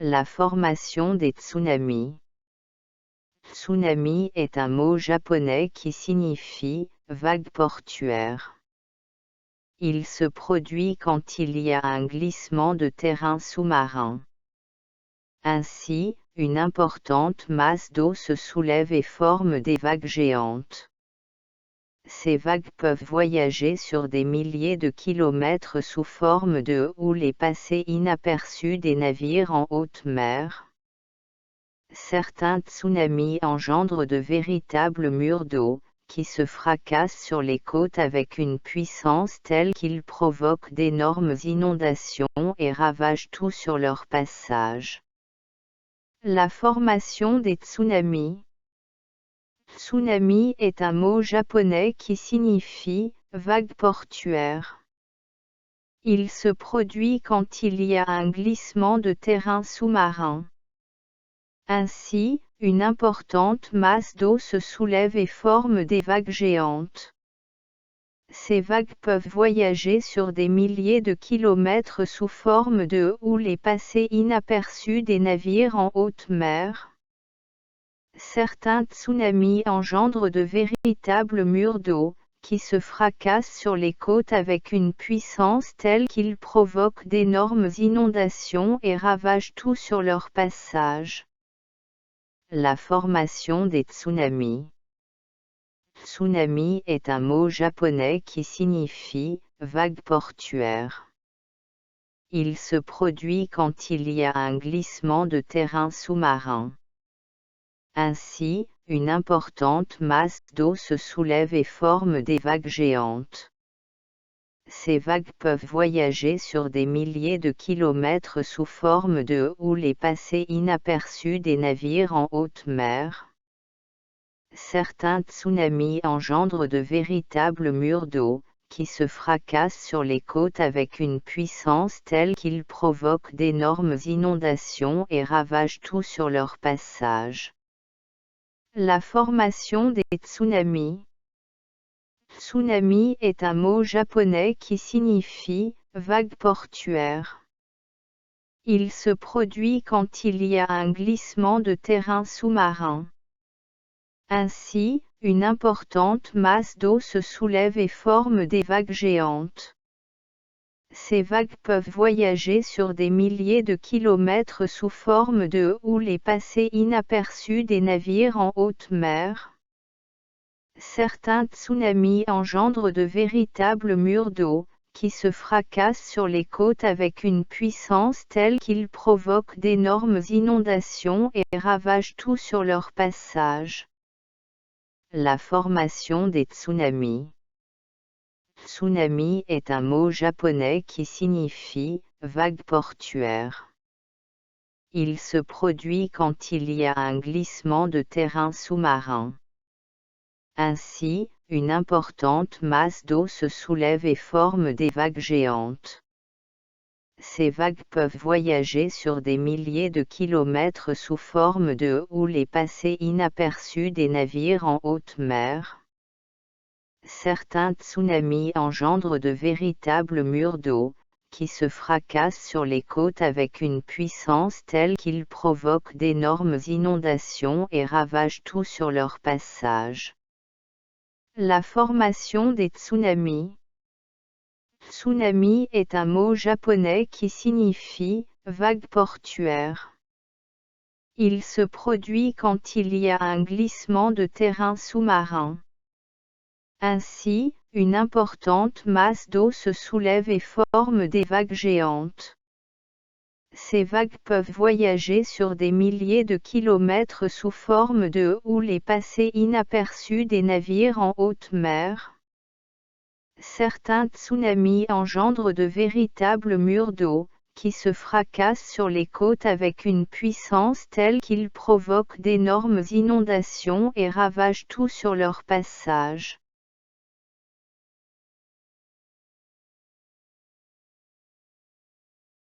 La formation des tsunamis. Tsunami est un mot japonais qui signifie « vague portuaire ». Il se produit quand il y a un glissement de terrain sous-marin. Ainsi, une importante masse d'eau se soulève et forme des vagues géantes. Ces vagues peuvent voyager sur des milliers de kilomètres sous forme de houles et passer inaperçues des navires en haute mer. Certains tsunamis engendrent de véritables murs d'eau, qui se fracassent sur les côtes avec une puissance telle qu'ils provoquent d'énormes inondations et ravagent tout sur leur passage. La formation des tsunamis. Tsunami est un mot japonais qui signifie « vague portuaire ». Il se produit quand il y a un glissement de terrain sous-marin. Ainsi, une importante masse d'eau se soulève et forme des vagues géantes. Ces vagues peuvent voyager sur des milliers de kilomètres sous forme de houles et passer inaperçues des navires en haute mer. Certains tsunamis engendrent de véritables murs d'eau, qui se fracassent sur les côtes avec une puissance telle qu'ils provoquent d'énormes inondations et ravagent tout sur leur passage. La formation des tsunamis. Tsunami est un mot japonais qui signifie « vague portuaire ». Il se produit quand il y a un glissement de terrain sous-marin. Ainsi, une importante masse d'eau se soulève et forme des vagues géantes. Ces vagues peuvent voyager sur des milliers de kilomètres sous forme de houles et passer inaperçues des navires en haute mer. Certains tsunamis engendrent de véritables murs d'eau, qui se fracassent sur les côtes avec une puissance telle qu'ils provoquent d'énormes inondations et ravagent tout sur leur passage. La formation des tsunamis. Tsunami est un mot japonais qui signifie « vague portuaire ». Il se produit quand il y a un glissement de terrain sous-marin. Ainsi, une importante masse d'eau se soulève et forme des vagues géantes. Ces vagues peuvent voyager sur des milliers de kilomètres sous forme de houles et passer inaperçues des navires en haute mer. Certains tsunamis engendrent de véritables murs d'eau, qui se fracassent sur les côtes avec une puissance telle qu'ils provoquent d'énormes inondations et ravagent tout sur leur passage. La formation des tsunamis. Tsunami est un mot japonais qui signifie « vague portuaire ». Il se produit quand il y a un glissement de terrain sous-marin. Ainsi, une importante masse d'eau se soulève et forme des vagues géantes. Ces vagues peuvent voyager sur des milliers de kilomètres sous forme de houles et passer inaperçues des navires en haute mer. Certains tsunamis engendrent de véritables murs d'eau, qui se fracassent sur les côtes avec une puissance telle qu'ils provoquent d'énormes inondations et ravagent tout sur leur passage. La formation des tsunamis. Tsunami est un mot japonais qui signifie « vague portuaire ». Il se produit quand il y a un glissement de terrain sous-marin. Ainsi, une importante masse d'eau se soulève et forme des vagues géantes. Ces vagues peuvent voyager sur des milliers de kilomètres sous forme de houles et passer inaperçues des navires en haute mer. Certains tsunamis engendrent de véritables murs d'eau, qui se fracassent sur les côtes avec une puissance telle qu'ils provoquent d'énormes inondations et ravagent tout sur leur passage.